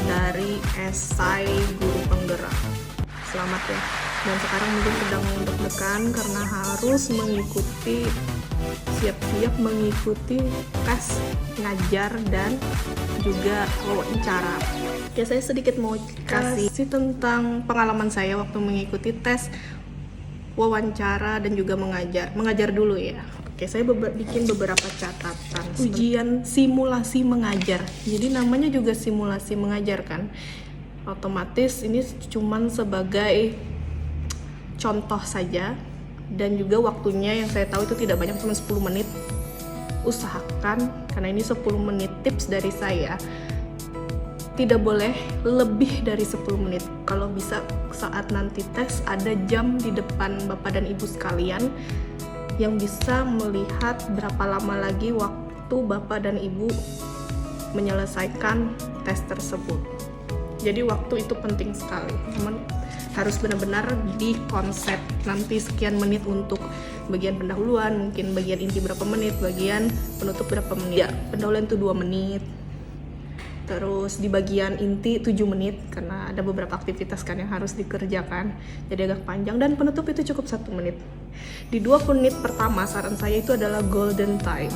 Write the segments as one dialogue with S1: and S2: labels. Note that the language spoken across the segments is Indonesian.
S1: dari esai guru penggerak. Selamat ya. Dan sekarang mungkin sedang deg-degan karena harus siap-siap mengikuti tes ngajar dan juga wawancara. Ya, saya sedikit mau kasih tentang pengalaman saya waktu mengikuti tes wawancara dan juga mengajar dulu ya. Oke, saya bikin beberapa catatan. Ujian simulasi mengajar. Jadi namanya juga simulasi mengajar kan. Otomatis ini cuman sebagai contoh saja, dan juga waktunya yang saya tahu itu tidak banyak, cuma 10 menit. Usahakan, karena ini 10 menit tips dari saya, tidak boleh lebih dari 10 menit. Kalau bisa saat nanti tes ada jam di depan Bapak dan Ibu sekalian yang bisa melihat berapa lama lagi waktu Bapak dan Ibu menyelesaikan tes tersebut. Jadi waktu itu penting sekali, teman. Harus benar-benar di konsep. Nanti sekian menit untuk bagian pendahuluan, mungkin bagian inti berapa menit, bagian penutup berapa menit. Ya, pendahuluan itu 2 menit. Terus di bagian inti 7 menit karena ada beberapa aktivitas kan yang harus dikerjakan. Jadi agak panjang, dan penutup itu cukup 1 menit. Di 2 menit pertama saran saya itu adalah golden time.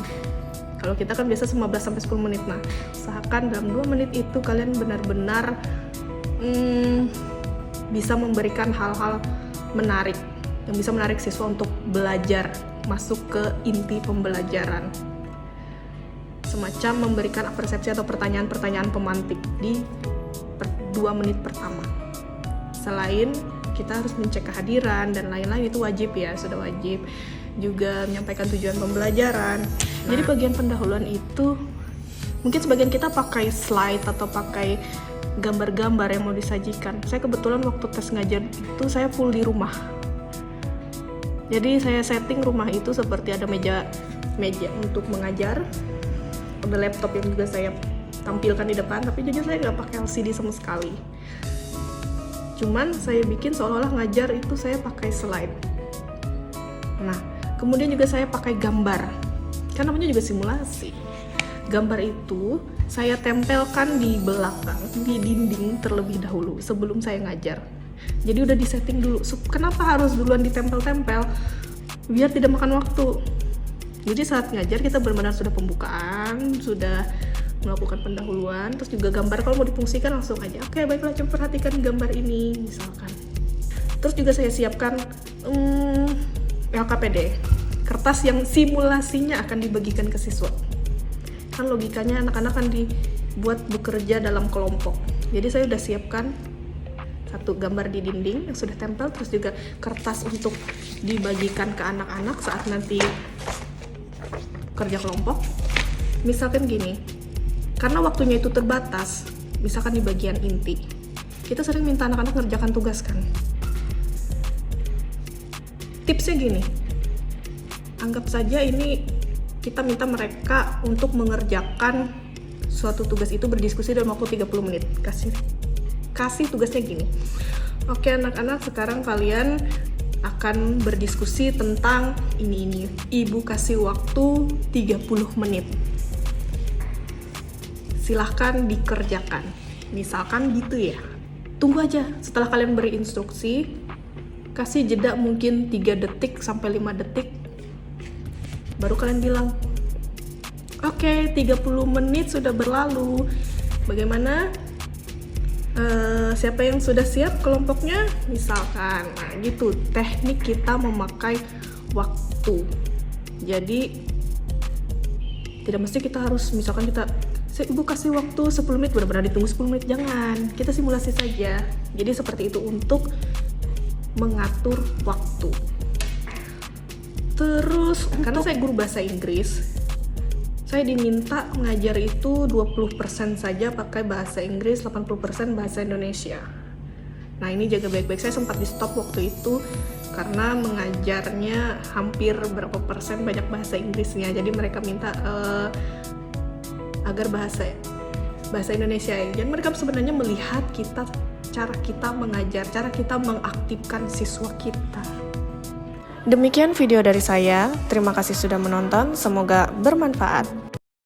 S1: Kalau kita kan biasa 15-10 menit. Nah, usahakan dalam 2 menit itu kalian benar-benar bisa memberikan hal-hal menarik yang bisa menarik siswa untuk belajar, masuk ke inti pembelajaran. Semacam memberikan persepsi atau pertanyaan-pertanyaan pemantik di 2 menit pertama. Selain kita harus mencek kehadiran dan lain-lain, itu wajib ya, sudah wajib. Juga menyampaikan tujuan pembelajaran. Jadi bagian pendahuluan itu mungkin sebagian kita pakai slide atau pakai gambar-gambar yang mau disajikan. Saya kebetulan waktu tes ngajar itu saya full di rumah. Jadi saya setting rumah itu seperti ada meja untuk mengajar, ada laptop yang juga saya tampilkan di depan, tapi jujur saya nggak pakai LCD sama sekali. Cuman saya bikin seolah-olah ngajar itu saya pakai slide. Nah, kemudian juga saya pakai gambar, kan namanya juga simulasi. Gambar itu saya tempelkan di belakang, di dinding terlebih dahulu sebelum saya ngajar. Jadi udah disetting dulu. Kenapa harus duluan ditempel-tempel? Biar tidak makan waktu. Jadi saat ngajar kita benar-benar sudah pembukaan, sudah melakukan pendahuluan, terus juga gambar kalau mau difungsikan langsung aja. Oke, baiklah, coba perhatikan gambar ini misalkan. Terus juga saya siapkan LKPD, kertas yang simulasinya akan dibagikan ke siswa. Kan logikanya anak-anak kan dibuat bekerja dalam kelompok. Jadi saya udah siapkan 1 gambar di dinding yang sudah tempel, terus juga kertas untuk dibagikan ke anak-anak saat nanti kerja kelompok. Misalkan gini, karena waktunya itu terbatas, misalkan di bagian inti, kita sering minta anak-anak ngerjakan tugas kan. Tipsnya gini, anggap saja ini kita minta mereka untuk mengerjakan suatu tugas itu, berdiskusi dalam waktu 30 menit. Kasih tugasnya gini. Oke anak-anak, sekarang kalian akan berdiskusi tentang ini. Ibu kasih waktu 30 menit. Silahkan dikerjakan. Misalkan gitu ya. Tunggu aja, setelah kalian beri instruksi, kasih jeda mungkin 3 detik sampai 5 detik. Baru kalian bilang, oke, 30 menit sudah berlalu. Bagaimana? Siapa yang sudah siap kelompoknya? Misalkan, nah gitu. Teknik kita memakai waktu. Jadi tidak mesti kita harus, misalkan Ibu kasih waktu 10 menit, benar-benar ditunggu 10 menit. Jangan, kita simulasi saja. Jadi seperti itu untuk mengatur waktu. Terus, karena saya guru bahasa Inggris, saya diminta mengajar itu 20% saja pakai bahasa Inggris, 80% bahasa Indonesia. Nah, ini jaga baik-baik. Saya sempat di stop waktu itu karena mengajarnya hampir berapa persen banyak bahasa Inggrisnya. Jadi mereka minta agar bahasa Indonesia. Dan mereka sebenarnya melihat cara kita mengajar, cara kita mengaktifkan siswa kita. Demikian video dari saya. Terima kasih sudah menonton. Semoga bermanfaat.